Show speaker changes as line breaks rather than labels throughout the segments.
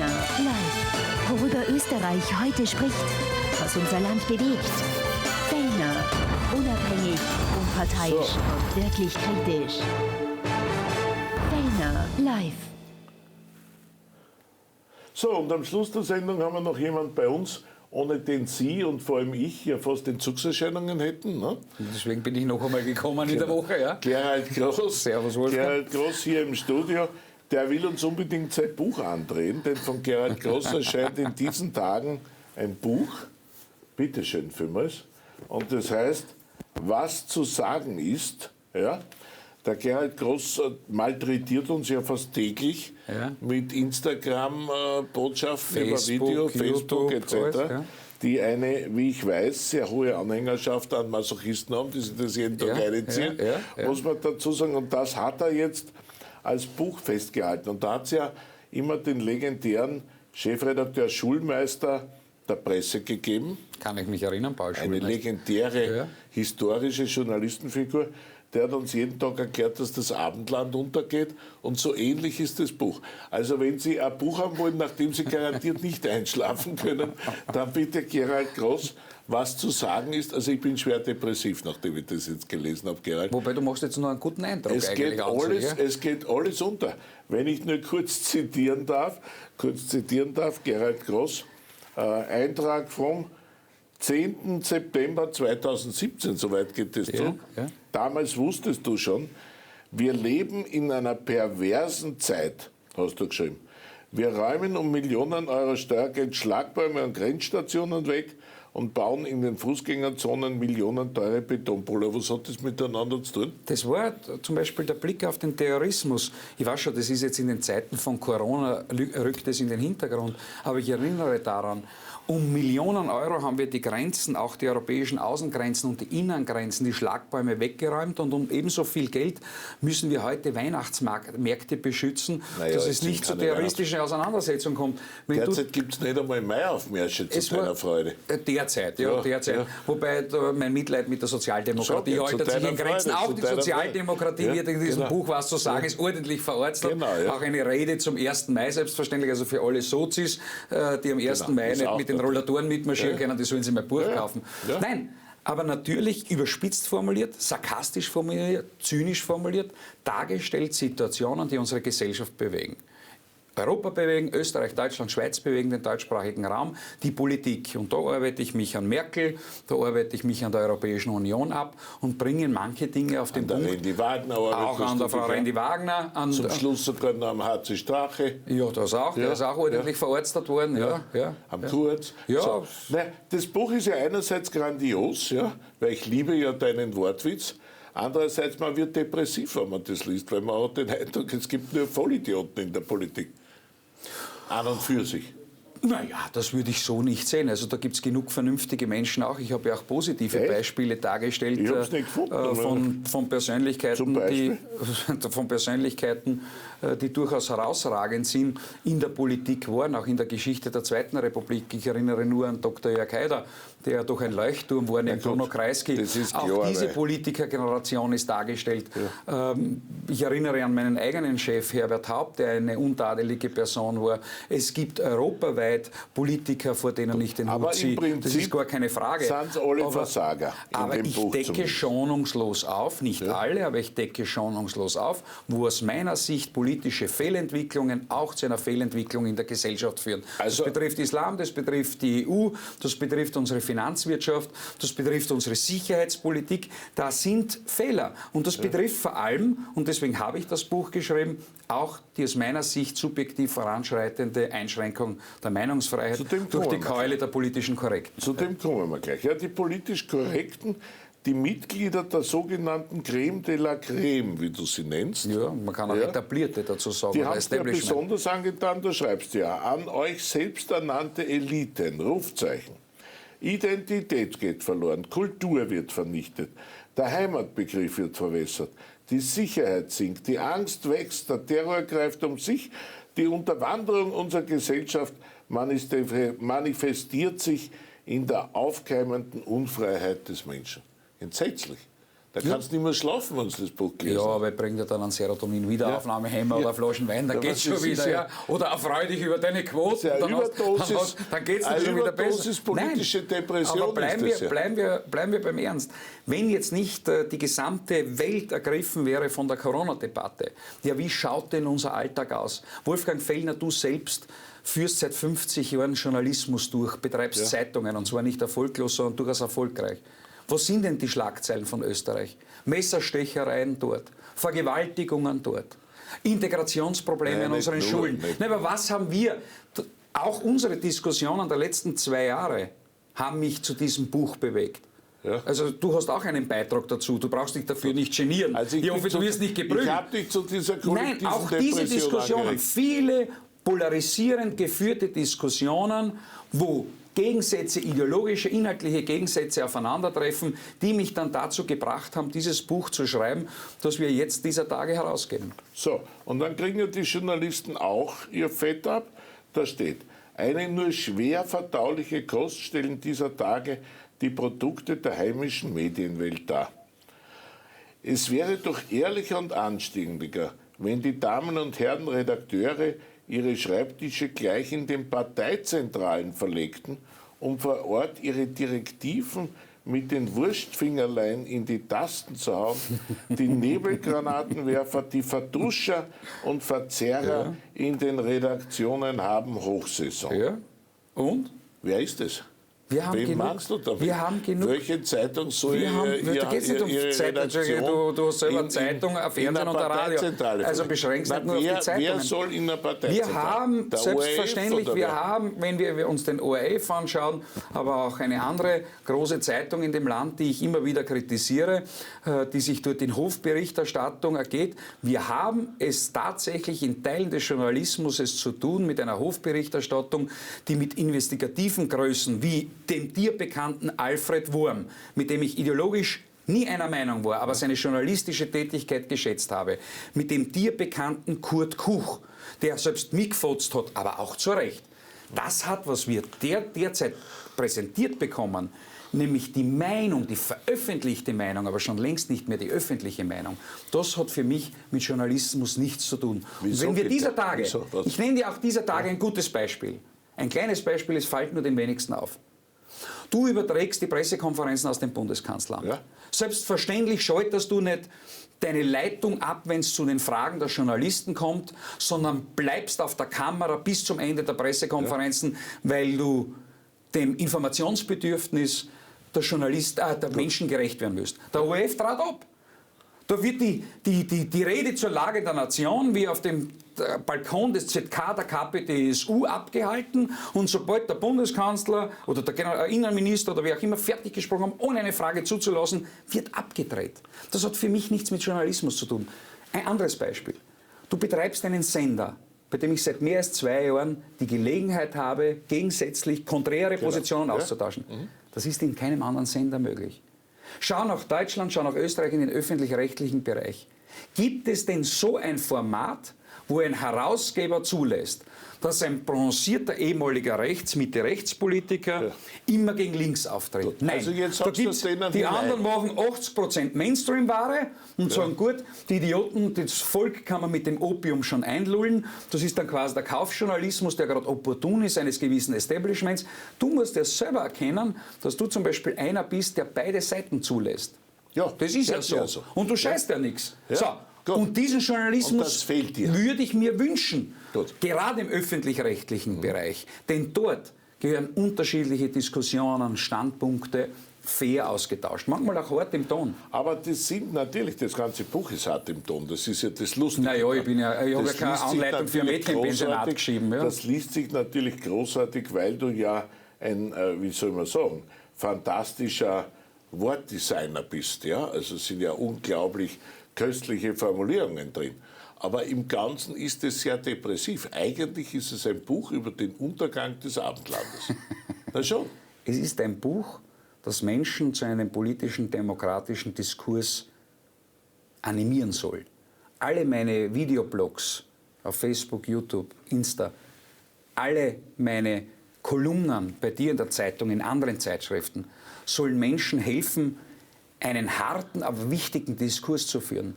Fellner, live. Worüber Österreich heute spricht, was unser Land bewegt. Fellner, unabhängig, unparteiisch und wirklich kritisch. Fellner, live.
So, und am Schluss der Sendung haben wir noch jemanden bei uns, ohne den Sie und vor allem ich ja fast Entzugserscheinungen hätten. Ne?
Deswegen bin ich noch einmal gekommen in der Woche. Ja?
Gerald Grosz,
Servus, Wolfgang.
Gerald Grosz hier im Studio, der will uns unbedingt sein Buch andrehen, denn von Gerald Grosz erscheint in diesen Tagen ein Buch, bitteschön vielmals, und das heißt, was zu sagen ist. Ja? Der Gerald Grosz malträtiert uns ja fast täglich mit Instagram-Botschaften über Video, Facebook etc., die eine, wie ich weiß, sehr hohe Anhängerschaft an Masochisten haben, die sich das jeden Tag reinziehen, muss man dazu sagen. Und das hat er jetzt als Buch festgehalten. Und da hat es ja immer den legendären Chefredakteur Schulmeister der Presse gegeben.
Kann ich mich erinnern, Paul Schulmeister.
Eine legendäre, historische Journalistenfigur. Der hat uns jeden Tag erklärt, dass das Abendland untergeht, und so ähnlich ist das Buch. Also wenn Sie ein Buch haben wollen, nachdem Sie garantiert nicht einschlafen können, dann bitte Gerald Grosz, was zu sagen ist. Also ich bin schwer depressiv, nachdem ich das jetzt gelesen habe, Gerald.
Wobei, du machst jetzt noch einen guten Eindruck
es geht alles unter. Wenn ich nur kurz zitieren darf, Gerald Grosz, Eintrag vom 10. September 2017, soweit geht es zurück. Ja. Damals wusstest du schon, wir leben in einer perversen Zeit, hast du geschrieben. Wir räumen um Millionen Euro Steuergeld Schlagbäume und Grenzstationen weg und bauen in den Fußgängerzonen millionenteure Betonpolo. Was hat das miteinander zu tun?
Das war zum Beispiel der Blick auf den Terrorismus. Ich weiß schon, das ist jetzt in den Zeiten von Corona, rückt es in den Hintergrund. Aber ich erinnere daran, um Millionen Euro haben wir die Grenzen, auch die europäischen Außengrenzen und die Innengrenzen, die Schlagbäume weggeräumt. Und um ebenso viel Geld müssen wir heute Weihnachtsmärkte beschützen, dass es nicht zu terroristischen Auseinandersetzungen kommt.
Derzeit gibt es nicht einmal Maiaufmärsche zu deiner Freude.
Derzeit. Ja. Wobei mein Mitleid mit der Sozialdemokratie haltet sich in Grenzen. Auch die Sozialdemokratie wird in diesem Buch, was zu sagen ist, ordentlich verorzt. Auch eine Rede zum 1. Mai, selbstverständlich, also für alle Sozis, die am 1. Mai nicht mit den Rollatoren mitmarschieren können, die sollen sich mal Buch kaufen. Ja. Nein, aber natürlich überspitzt formuliert, sarkastisch formuliert, zynisch formuliert, dargestellt Situationen, die unsere Gesellschaft bewegen. Europa bewegen, Österreich, Deutschland, Schweiz bewegen, den deutschsprachigen Raum, die Politik. Und da arbeite ich mich an Merkel, da arbeite ich mich an der Europäischen Union ab und bringe manche Dinge auf den Punkt. Auch an der Frau Rendi-Wagner.
Zum Schluss sogar noch am HC Strache.
Ja, das auch. Der ist auch ordentlich verarztet worden.
Am Kurz. Ja. So. Nein, das Buch ist ja einerseits grandios, weil ich liebe ja deinen Wortwitz. Andererseits, man wird depressiv, wenn man das liest, weil man hat den Eindruck, es gibt nur Vollidioten in der Politik. An und für sich.
Naja, das würde ich so nicht sehen. Also da gibt es genug vernünftige Menschen auch. Ich habe ja auch positive Beispiele dargestellt von Persönlichkeiten, die durchaus herausragend sind, in der Politik waren, auch in der Geschichte der Zweiten Republik. Ich erinnere nur an Dr. Jörg Haider, der durch ein Leuchtturm war, neben Bruno Kreisky. Auch diese Politikergeneration ist dargestellt. Ja. Ich erinnere an meinen eigenen Chef, Herbert Haupt, der eine untadelige Person war. Es gibt europaweit Politiker, vor denen ich den Hut ziehe. Das ist gar keine Frage.
Sind alle Versager
aber ich decke schonungslos auf, nicht alle, aber ich decke schonungslos auf, wo aus meiner Sicht politische Fehlentwicklungen auch zu einer Fehlentwicklung in der Gesellschaft führen. Also, das betrifft Islam, das betrifft die EU, das betrifft unsere Finanzwirtschaft, das betrifft unsere Sicherheitspolitik. Da sind Fehler. Und das betrifft vor allem, und deswegen habe ich das Buch geschrieben, auch die aus meiner Sicht subjektiv voranschreitende Einschränkung der Meinungsfreiheit durch die Keule der politischen Korrekten.
Zu dem kommen wir gleich. Ja, die politisch Korrekten, die Mitglieder der sogenannten Creme de la Creme, wie du sie nennst.
Ja, man kann auch Etablierte dazu sagen.
Die haben es ja besonders angetan, da schreibst du ja, an euch selbsternannte Eliten, Rufzeichen. Identität geht verloren, Kultur wird vernichtet, der Heimatbegriff wird verwässert, die Sicherheit sinkt, die Angst wächst, der Terror greift um sich, die Unterwanderung unserer Gesellschaft manifestiert sich in der aufkeimenden Unfreiheit des Menschen. Entsetzlich. Da kannst du nicht mehr schlafen, wenn du das Buch gelesen hast.
Ja, aber bringt ja dann einen Serotonin-Wiederaufnahmehemmer oder Flaschen Wein, dann geht es schon wieder. Ja. Oder erfreu dich über deine Quoten, dann geht es dir schon wieder besser.
Politische Depression.
Aber bleiben wir beim Ernst. Wenn jetzt nicht die gesamte Welt ergriffen wäre von der Corona-Debatte, ja, wie schaut denn unser Alltag aus? Wolfgang Fellner, du selbst führst seit 50 Jahren Journalismus durch, betreibst Zeitungen, und zwar nicht erfolglos, sondern durchaus erfolgreich. Was sind denn die Schlagzeilen von Österreich? Messerstechereien dort, Vergewaltigungen dort, Integrationsprobleme in unseren Schulen. Nein, aber was haben wir, auch unsere Diskussionen der letzten 2 Jahre haben mich zu diesem Buch bewegt. Ja. Also du hast auch einen Beitrag dazu, du brauchst dich dafür nicht genieren. Also ich hoffe, du wirst nicht geprüft.
Ich habe dich zu dieser kollektiven
Nein, auch diese Diskussionen, viele polarisierend geführte Diskussionen, wo Gegensätze, ideologische, inhaltliche Gegensätze aufeinandertreffen, die mich dann dazu gebracht haben, dieses Buch zu schreiben, das wir jetzt dieser Tage herausgeben.
So, und dann kriegen ja die Journalisten auch ihr Fett ab. Da steht, eine nur schwer verdauliche Kost stellen dieser Tage die Produkte der heimischen Medienwelt dar. Es wäre doch ehrlicher und anständiger, wenn die Damen und Herren Redakteure ihre Schreibtische gleich in den Parteizentralen verlegten, um vor Ort ihre Direktiven mit den Wurstfingerlein in die Tasten zu hauen, die Nebelgranatenwerfer, die Verduscher und Verzerrer in den Redaktionen haben Hochsaison.
Ja. Und?
Wer ist es?
Wen
meinst du damit?
Wir haben genug.
Welche Zeitung soll
da geht es nicht um Zeitung. Du hast selber Zeitung, Fernsehen und Radio. Also beschränkst nicht nur auf die Zeitungen.
Wer soll in der Parteizentrale?
Wir haben, selbstverständlich, wenn wir uns den ORF anschauen, aber auch eine andere große Zeitung in dem Land, die ich immer wieder kritisiere, die sich dort in Hofberichterstattung ergeht. Wir haben es tatsächlich in Teilen des Journalismus zu tun mit einer Hofberichterstattung, die mit investigativen Größen wie dem dir bekannten Alfred Wurm, mit dem ich ideologisch nie einer Meinung war, aber seine journalistische Tätigkeit geschätzt habe, mit dem dir bekannten Kurt Kuch, der selbst mitgefotzt hat, aber auch zu Recht. Das hat, was wir derzeit präsentiert bekommen, nämlich die Meinung, die veröffentlichte Meinung, aber schon längst nicht mehr die öffentliche Meinung, das hat für mich mit Journalismus nichts zu tun.
Wieso,
wenn wir dieser Tage,
ich
nenne dir auch dieser Tage ein gutes Beispiel. Ein kleines Beispiel, es fällt nur den wenigsten auf. Du überträgst die Pressekonferenzen aus dem Bundeskanzleramt. Ja. Selbstverständlich schaltest du nicht deine Leitung ab, wenn es zu den Fragen der Journalisten kommt, sondern bleibst auf der Kamera bis zum Ende der Pressekonferenzen, weil du dem Informationsbedürfnis der Menschen gerecht werden willst. Der ORF trat ab. Da wird die Rede zur Lage der Nation wie auf dem Balkon des ZK der KPDSU abgehalten, und sobald der Bundeskanzler oder der Innenminister oder wer auch immer fertig gesprochen haben, ohne eine Frage zuzulassen, wird abgedreht. Das hat für mich nichts mit Journalismus zu tun. Ein anderes Beispiel. Du betreibst einen Sender, bei dem ich seit mehr als 2 Jahren die Gelegenheit habe, gegensätzlich konträre Positionen auszutauschen. Das ist in keinem anderen Sender möglich. Schau nach Deutschland, schau nach Österreich in den öffentlich-rechtlichen Bereich. Gibt es denn so ein Format, wo ein Herausgeber zulässt, dass ein prononcierter ehemaliger Mitte-Rechtspolitiker immer gegen links auftritt? Nein,
also jetzt
da gibt's, die anderen machen 80% Mainstream-Ware und sagen, gut, die Idioten, das Volk kann man mit dem Opium schon einlullen. Das ist dann quasi der Kaufjournalismus, der gerade opportun ist eines gewissen Establishments. Du musst ja selber erkennen, dass du zum Beispiel einer bist, der beide Seiten zulässt. Ja, das ist ja so. Und du scheißt ja nichts. So. Gut. Und diesen Journalismus würde ich mir wünschen, gerade im öffentlich-rechtlichen Bereich. Denn dort gehören unterschiedliche Diskussionen, Standpunkte fair ausgetauscht. Manchmal auch hart im Ton.
Aber das sind natürlich, das ganze Buch ist hart im Ton. Das ist ja das Lustige.
Naja, ich habe ja keine Anleitung für Mädchenpensionat geschrieben. Ja.
Das liest sich natürlich großartig, weil du ja ein, wie soll man sagen, fantastischer Wortdesigner bist. Ja? Also es sind ja unglaublich köstliche Formulierungen drin. Aber im Ganzen ist es sehr depressiv. Eigentlich ist es ein Buch über den Untergang des Abendlandes. Na schon.
Es ist ein Buch, das Menschen zu einem politischen, demokratischen Diskurs animieren soll. Alle meine Videoblogs auf Facebook, YouTube, Insta, alle meine Kolumnen bei dir in der Zeitung, in anderen Zeitschriften, sollen Menschen helfen, einen harten, aber wichtigen Diskurs zu führen.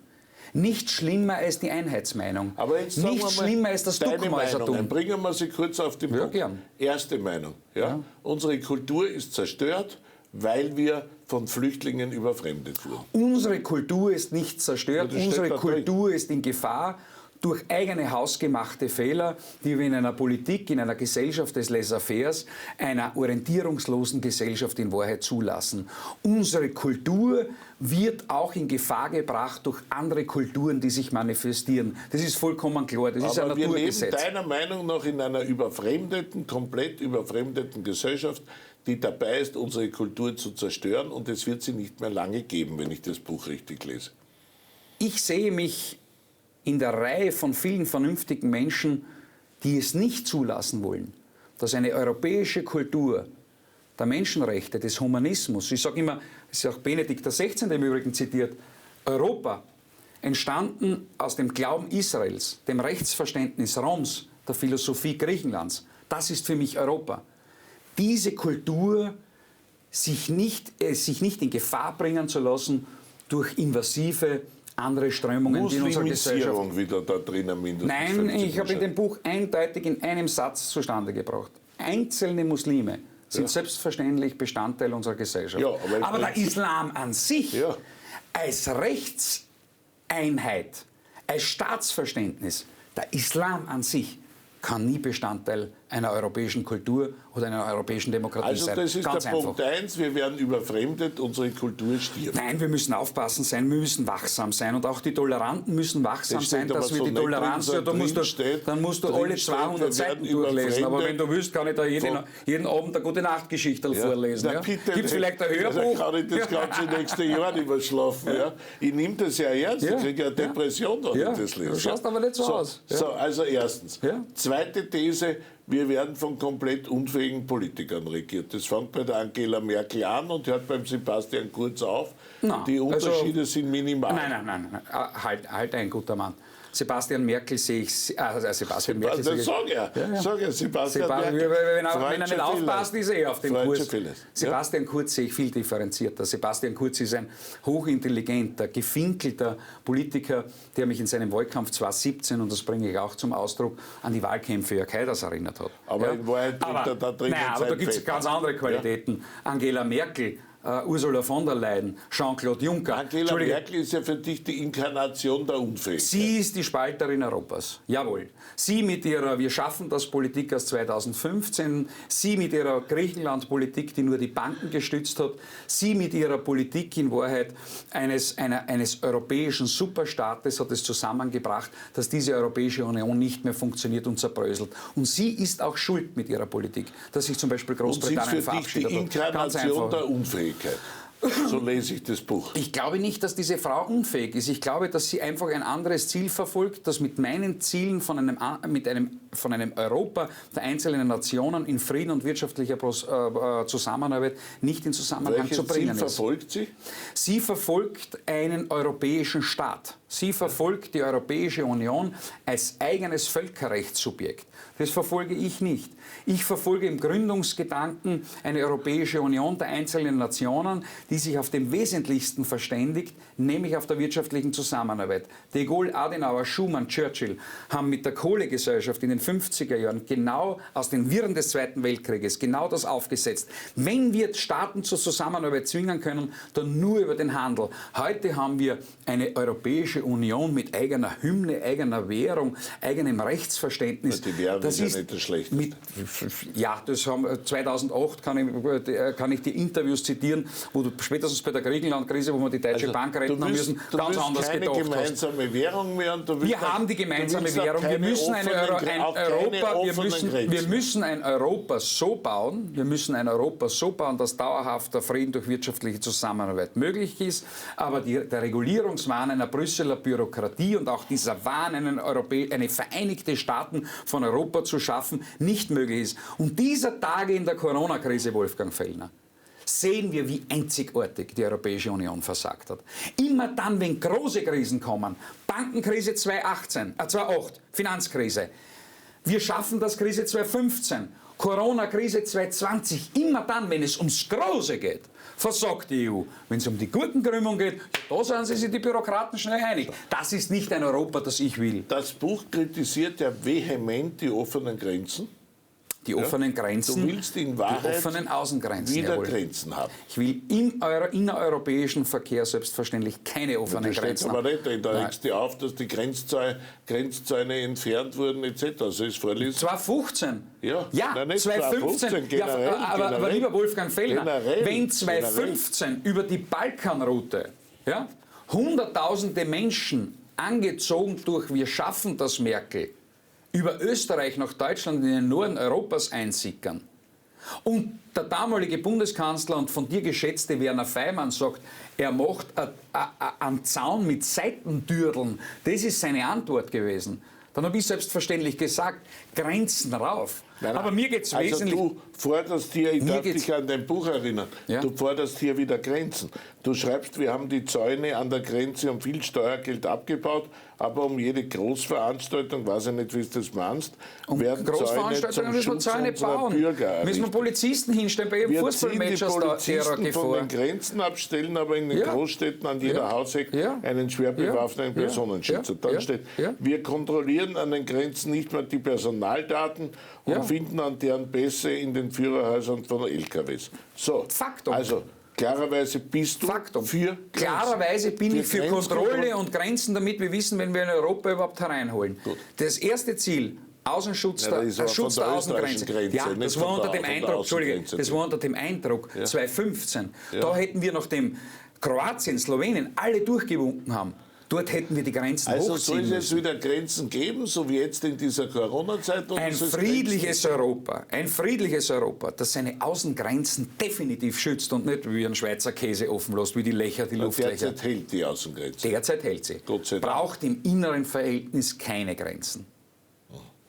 Nicht schlimmer als die Einheitsmeinung.
Aber jetzt
nicht schlimmer als das Duckmäusertum.
Bringen wir sie kurz auf den Punkt.
Gern.
Erste Meinung. Ja? Unsere Kultur ist zerstört, weil wir von Flüchtlingen überfremdet wurden.
Unsere Kultur ist nicht zerstört, unsere Kultur ist in Gefahr durch eigene hausgemachte Fehler, die wir in einer Politik, in einer Gesellschaft des Laissez-faire, einer orientierungslosen Gesellschaft in Wahrheit zulassen. Unsere Kultur wird auch in Gefahr gebracht durch andere Kulturen, die sich manifestieren. Das ist vollkommen klar, das ist ein Naturgesetz.
Wir leben deiner Meinung nach in einer überfremdeten, komplett überfremdeten Gesellschaft, die dabei ist, unsere Kultur zu zerstören, und es wird sie nicht mehr lange geben, wenn ich das Buch richtig lese.
Ich sehe mich in der Reihe von vielen vernünftigen Menschen, die es nicht zulassen wollen, dass eine europäische Kultur der Menschenrechte, des Humanismus, ich sage immer, es ist auch Benedikt XVI. Im Übrigen zitiert, Europa, entstanden aus dem Glauben Israels, dem Rechtsverständnis Roms, der Philosophie Griechenlands, das ist für mich Europa. Diese Kultur sich nicht in Gefahr bringen zu lassen durch invasive andere Strömungen, die in unserer Gesellschaft...
wieder da drinnen mindestens.
Nein, ich habe in dem Buch eindeutig in einem Satz zustande gebracht. Einzelne Muslime sind selbstverständlich Bestandteil unserer Gesellschaft.
Ja,
aber der Islam an sich, als Rechtseinheit, als Staatsverständnis, der Islam an sich kann nie Bestandteil einer europäischen Kultur oder einer europäischen Demokratie sein.
Also das ist
ganz
der
einfach.
Punkt 1, wir werden überfremdet, unsere Kultur stirbt.
Nein, wir müssen aufpassen sein, wir müssen wachsam sein, und auch die Toleranten müssen wachsam sein, dass wir die Toleranz, dann musst du alle 200 Seiten durchlesen, aber wenn du willst, kann ich da jeden Abend eine Gute-Nacht-Geschichte vorlesen. Ja? Gibt es vielleicht ein Hörbuch?
Dann kann ich das ganze nächste Jahr nicht mehr schlafen. Ja? Ich nehme das ja ernst, ich kriege ja Depression, wenn ich das lese.
Du schaust aber nicht so aus.
So, also erstens. Zweite These, wir werden von komplett unfähigen Politikern regiert. Das fängt bei der Angela Merkel an und hört beim Sebastian Kurz auf. Die Unterschiede sind minimal.
Nein. Halt ein guter Mann. Sebastian Merkel sehe ich... Sebastian Merkel
das sag ja, Sebastian Merkel.
Wenn er nicht aufpasst, ist er auf dem Kurs. Sebastian
Ja?
Kurz sehe ich viel differenzierter. Sebastian Kurz ist ein hochintelligenter, gefinkelter Politiker, der mich in seinem Wahlkampf 2017, und das bringe ich auch zum Ausdruck, an die Wahlkämpfe Jörg Haiders erinnert hat.
Aber in Wahrheit
aber da gibt es ganz andere Qualitäten. Ja? Angela Merkel, Ursula von der Leyen, Jean-Claude Juncker.
Angela Merkel ist ja für dich die Inkarnation der Unfähigkeit.
Sie ist die Spalterin Europas, jawohl. Sie mit ihrer Wir schaffen das Politik aus 2015, sie mit ihrer Griechenland-Politik, die nur die Banken gestützt hat, sie mit ihrer Politik in Wahrheit eines europäischen Superstaates hat es zusammengebracht, dass diese Europäische Union nicht mehr funktioniert und zerbröselt. Und sie ist auch schuld mit ihrer Politik, dass sich zum Beispiel Großbritannien verabschiedet hat.
Und sie ist für dich die Inkarnation der Unfähigkeit. So lese ich das Buch.
Ich glaube nicht, dass diese Frau unfähig ist. Ich glaube, dass sie einfach ein anderes Ziel verfolgt, das mit meinen Zielen von einem Europa der einzelnen Nationen in Frieden und wirtschaftlicher Zusammenarbeit nicht in Zusammenhang zu bringen ist.
Welches Ziel verfolgt sie?
Sie verfolgt einen europäischen Staat. Sie verfolgt die Europäische Union als eigenes Völkerrechtssubjekt. Das verfolge ich nicht. Ich verfolge im Gründungsgedanken eine Europäische Union der einzelnen Nationen, die sich auf dem Wesentlichsten verständigt, nämlich auf der wirtschaftlichen Zusammenarbeit. De Gaulle, Adenauer, Schumann, Churchill haben mit der Kohlegesellschaft in den 50er Jahren genau aus den Wirren des Zweiten Weltkrieges genau das aufgesetzt. Wenn wir Staaten zur Zusammenarbeit zwingen können, dann nur über den Handel. Heute haben wir eine Europäische Union mit eigener Hymne, eigener Währung, eigenem Rechtsverständnis.
Die Währung ist ja nicht das Schlechteste.
Ja, das haben 2008 kann ich die Interviews zitieren, wo du spätestens bei der Griechenland-Krise, wo wir die Deutsche Bank retten haben müssen, ganz anders gedacht hast.
Du willst keine gemeinsame Währung mehr. Und
wir haben die gemeinsame Währung. Wir müssen ein Europa so bauen, dass dauerhafter Frieden durch wirtschaftliche Zusammenarbeit möglich ist, aber der Regulierungswahn einer Brüsseler Bürokratie und auch dieser Wahn, eine Vereinigte Staaten von Europa zu schaffen, nicht möglich ist. Und dieser Tage in der Corona-Krise, Wolfgang Fellner, sehen wir, wie einzigartig die Europäische Union versagt hat. Immer dann, wenn große Krisen kommen, Bankenkrise 2008, Finanzkrise, Wir schaffen das Krise 2015, Corona-Krise 2020. Immer dann, wenn es ums Große geht, versagt die EU. Wenn es um die Gurkenkrümmung geht, da sind sich die Bürokraten schnell einig. Das ist nicht ein Europa, das ich will.
Das Buch kritisiert ja vehement die offenen Grenzen.
Die offenen Grenzen,
du willst in Wahrheit
die offenen Außengrenzen
wieder Grenzen haben.
Ich will im innereuropäischen Verkehr selbstverständlich keine offenen Grenzen haben.
Aber nicht drin. Da regst du auf, dass die Grenzzäune entfernt wurden etc. Also ist vorlesen.
2015?
Ja,
nein, nicht 2015.
Generell,
ja, aber lieber Wolfgang Fellner, wenn 2015
generell.
Über die Balkanroute Hunderttausende Menschen angezogen durch Wir schaffen das Merkel über Österreich nach Deutschland in den Norden Europas einsickern und der damalige Bundeskanzler und von dir geschätzte Werner Feimann sagt, er macht einen Zaun mit Seitentürdeln, das ist seine Antwort gewesen. Dann habe ich selbstverständlich gesagt, Grenzen rauf.
Nein.
Aber mir geht es wesentlich...
Du forderst hier, ich darf dich an dein Buch erinnern, du forderst hier wieder Grenzen. Du schreibst, wir haben die Zäune an der Grenze um viel Steuergeld abgebaut, aber um jede Großveranstaltung, weiß ich nicht, wie du das meinst, werden
Großveranstaltungen müssen wir Zäune bauen. Müssen wir Polizisten hinstellen bei jedem Fußballmatch aus der
Polizisten von den Grenzen abstellen, aber in den Großstädten an jeder Hausecke einen schwer bewaffneten Personenschützer. Dann steht, wir kontrollieren an den Grenzen nicht mehr die Personaldaten und finden an deren Pässe in den Führerhäusern von LKWs. So,
Faktum.
Also klarerweise bist du für Grenzen.
Klarerweise bin ich für Kontrolle und Grenzen, damit wir wissen, wenn wir in Europa überhaupt hereinholen. Gut. Das erste Ziel, Außenschutz, Schutz der Außengrenze. Ja, das war unter dem Eindruck, Entschuldige, das war unter dem Eindruck 2015. Ja. Da hätten wir, nachdem Kroatien, Slowenien alle durchgewunken haben, dort hätten wir die Grenzen hochziehen müssen.
Also soll es wieder Grenzen geben, so wie jetzt in dieser Corona-Zeit?
Ein friedliches Europa, das seine Außengrenzen definitiv schützt und nicht wie ein Schweizer Käse offen lässt, wie die Löcher, die Luftlöcher.
Derzeit hält die Außengrenze.
Derzeit hält sie.
Gott sei Dank.
Braucht im inneren Verhältnis keine Grenzen.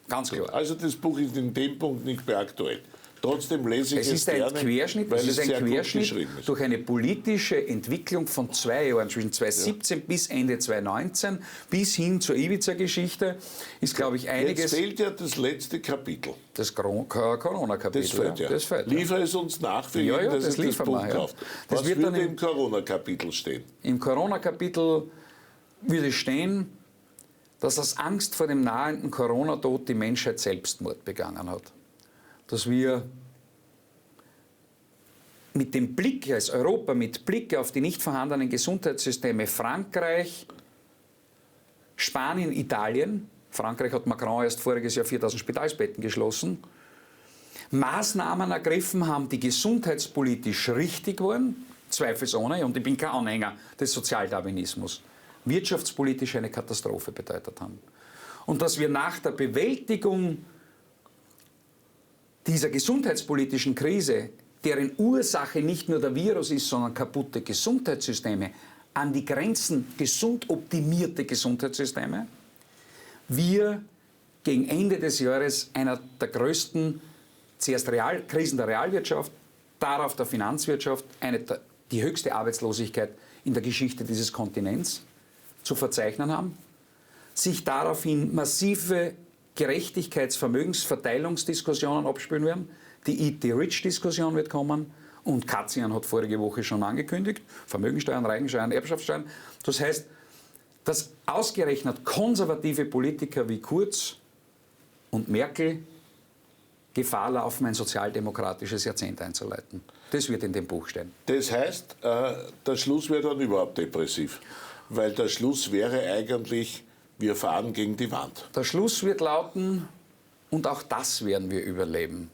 Ganz klar.
Also das Buch ist in dem Punkt nicht mehr aktuell. Trotzdem lese ich es gerne,
weil es ein Querschnitt durch eine politische Entwicklung von 2 Jahren, zwischen 2017 bis Ende 2019, bis hin zur Ibiza-Geschichte, ist, glaube ich, einiges...
Jetzt fehlt ja das letzte Kapitel.
Das Corona-Kapitel.
Das fehlt ja.
Das fehlt,
Liefer es uns nach für jeden, der sich das Buch kauft. Was wird dann im Corona-Kapitel stehen? Im
Corona-Kapitel würde stehen, dass aus Angst vor dem nahenden Corona-Tod die Menschheit Selbstmord begangen hat. Dass wir mit dem Blick als Europa, mit Blick auf die nicht vorhandenen Gesundheitssysteme Frankreich, Spanien, Italien, Frankreich hat Macron erst voriges Jahr 4000 Spitalsbetten geschlossen, Maßnahmen ergriffen haben, die gesundheitspolitisch richtig waren, zweifelsohne, und ich bin kein Anhänger des Sozialdarwinismus, wirtschaftspolitisch eine Katastrophe bedeutet haben. Und dass wir nach der Bewältigung dieser gesundheitspolitischen Krise, deren Ursache nicht nur der Virus ist, sondern kaputte Gesundheitssysteme, an die Grenzen gesund optimierte Gesundheitssysteme, wir gegen Ende des Jahres einer der größten, zuerst Krisen der Realwirtschaft, darauf der Finanzwirtschaft, die höchste Arbeitslosigkeit in der Geschichte dieses Kontinents zu verzeichnen haben, sich daraufhin massive Gerechtigkeits-Vermögensverteilungsdiskussionen abspielen werden. Die Eat-the-Rich-Diskussion wird kommen und Katzian hat vorige Woche schon angekündigt, Vermögensteuern, Reigensteuern, Erbschaftssteuern. Das heißt, dass ausgerechnet konservative Politiker wie Kurz und Merkel Gefahr laufen, ein sozialdemokratisches Jahrzehnt einzuleiten. Das wird in dem Buch stehen.
Das heißt, der Schluss wäre dann überhaupt depressiv, weil der Schluss wäre eigentlich, wir fahren gegen die Wand.
Der Schluss wird lauten, und auch das werden wir überleben,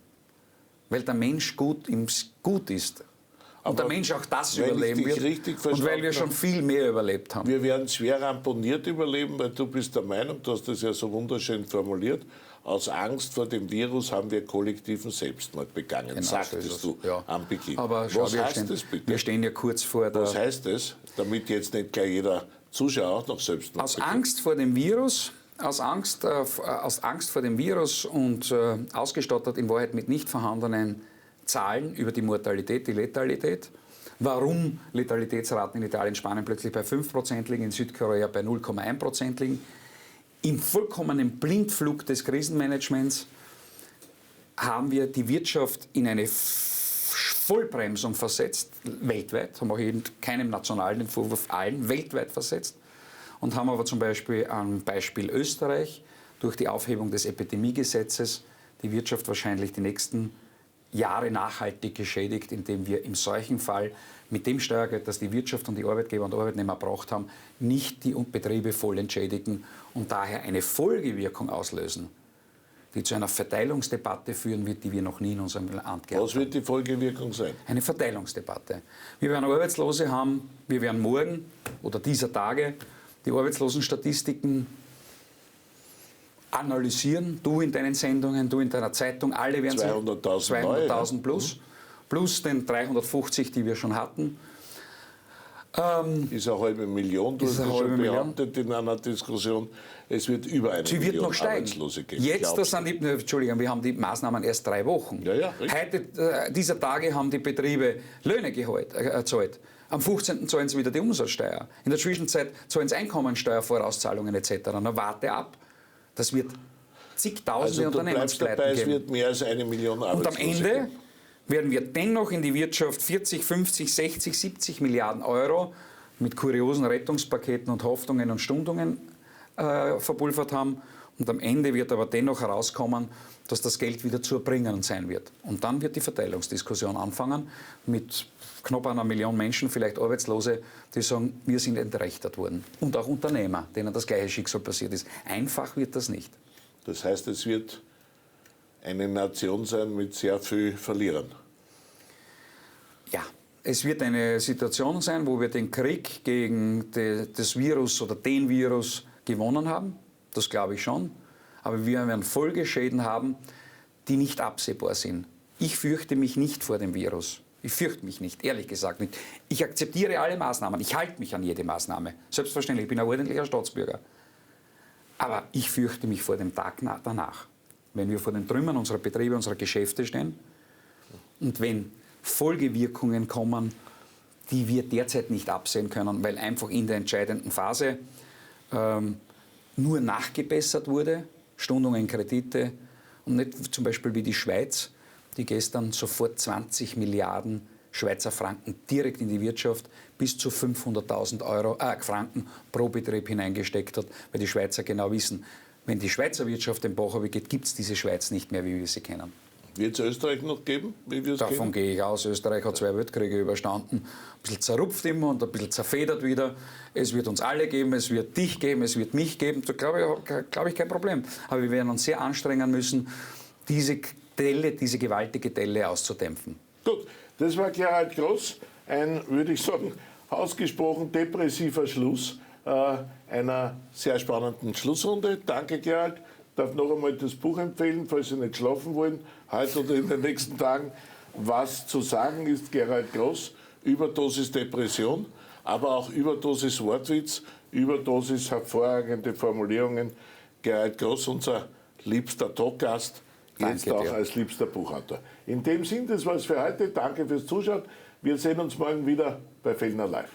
weil der Mensch gut ist. Und der Mensch auch das überleben wird, und weil wir schon viel mehr überlebt haben.
Wir werden schwer ramponiert überleben, weil du bist der Meinung, du hast das ja so wunderschön formuliert, aus Angst vor dem Virus haben wir kollektiven Selbstmord begangen, genau, sagtest du am Beginn.
Aber schau,
was heißt das bitte?
Wir stehen ja kurz vor der...
Was heißt das, damit jetzt nicht gleich jeder Zuschauer auch noch Selbstmord
begangen? Angst vor dem Virus, aus Angst vor dem Virus und ausgestattet in Wahrheit mit nicht vorhandenen Zahlen über die Mortalität, die Letalität. Warum Letalitätsraten in Italien, Spanien plötzlich bei 5% liegen, in Südkorea bei 0,1% liegen. Im vollkommenen Blindflug des Krisenmanagements haben wir die Wirtschaft in eine Vollbremsung versetzt, weltweit, da mache ich keinem Nationalen den Vorwurf, allen weltweit versetzt, und haben aber zum Beispiel am Beispiel Österreich durch die Aufhebung des Epidemiegesetzes die Wirtschaft wahrscheinlich die nächsten Jahre nachhaltig geschädigt, indem wir im solchen Fall mit dem Steuergeld, das die Wirtschaft und die Arbeitgeber und Arbeitnehmer erbracht haben, nicht die Betriebe voll entschädigen und daher eine Folgewirkung auslösen, die zu einer Verteilungsdebatte führen wird, die wir noch nie in unserem Land gehabt haben.
Was wird die Folgewirkung sein?
Eine Verteilungsdebatte. Wir werden Arbeitslose haben, wir werden morgen oder dieser Tage die Arbeitslosenstatistiken analysieren, du in deinen Sendungen, du in deiner Zeitung, alle werden 200.000 plus, plus den 350, die wir schon hatten.
Ist eine halbe Million, du hast ja schon behauptet in einer Diskussion, es wird über eine
Sie
Million
wird noch steigen.
Arbeitslose geben.
Jetzt, das sind Entschuldigung, wir haben die Maßnahmen erst 3 Wochen.
Ja, ja,
heute, dieser Tage haben die Betriebe Löhne gezahlt. Am 15. zahlen sie wieder die Umsatzsteuer. In der Zwischenzeit zahlen sie Einkommensteuervorauszahlungen etc. Na, warte ab. Das wird zigtausende Unternehmenspleiten geben.
Es wird mehr als 1 Million Arbeitslose
Und am Ende
geben.
werden wir dennoch in die Wirtschaft 40, 50, 60, 70 Milliarden Euro mit kuriosen Rettungspaketen und Hoffnungen und Stundungen verpulvert haben. Und am Ende wird aber dennoch herauskommen, dass das Geld wieder zu erbringen sein wird. Und dann wird die Verteilungsdiskussion anfangen mit knapp 1 Million Menschen, vielleicht Arbeitslose, die sagen, wir sind entrechtet worden. Und auch Unternehmer, denen das gleiche Schicksal passiert ist. Einfach wird das nicht.
Das heißt, es wird eine Nation sein mit sehr vielen Verlierern.
Ja, es wird eine Situation sein, wo wir den Krieg gegen das Virus oder den Virus gewonnen haben. Das glaube ich schon. Aber wir werden Folgeschäden haben, die nicht absehbar sind. Ich fürchte mich nicht vor dem Virus. Ich fürchte mich nicht, ehrlich gesagt nicht. Ich akzeptiere alle Maßnahmen. Ich halte mich an jede Maßnahme. Selbstverständlich, ich bin ein ordentlicher Staatsbürger. Aber ich fürchte mich vor dem Tag danach. Wenn wir vor den Trümmern unserer Betriebe, unserer Geschäfte stehen und wenn Folgewirkungen kommen, die wir derzeit nicht absehen können, weil einfach in der entscheidenden Phase nur nachgebessert wurde, Stundungen, Kredite und nicht zum Beispiel wie die Schweiz, die gestern sofort 20 Milliarden Schweizer Franken direkt in die Wirtschaft bis zu 500.000 Franken pro Betrieb hineingesteckt hat, weil die Schweizer genau wissen, wenn die Schweizer Wirtschaft den Bach runtergeht, gibt es diese Schweiz nicht mehr, wie wir sie kennen.
Wird es Österreich noch geben, wie wir es
Davon
kennen?
gehe ich aus. Österreich hat 2 Weltkriege überstanden, ein bisschen zerrupft immer und ein bisschen zerfedert wieder. Es wird uns alle geben, es wird dich geben, es wird mich geben. Da glaube ich kein Problem. Aber wir werden uns sehr anstrengen müssen, diese gewaltige Delle auszudämpfen.
Gut, das war Gerald Grosz, ein, würde ich sagen, ausgesprochen depressiver Schluss einer sehr spannenden Schlussrunde. Danke, Gerald. Ich darf noch einmal das Buch empfehlen, falls Sie nicht schlafen wollen, heute oder in den nächsten Tagen. Was zu sagen ist, Gerald Grosz, Überdosis Depression, aber auch Überdosis Wortwitz, Überdosis hervorragende Formulierungen. Gerald Grosz, unser liebster Talkgast, jetzt auch als liebster Buchautor. In dem Sinn, das war's für heute. Danke fürs Zuschauen. Wir sehen uns morgen wieder bei Fellner Live.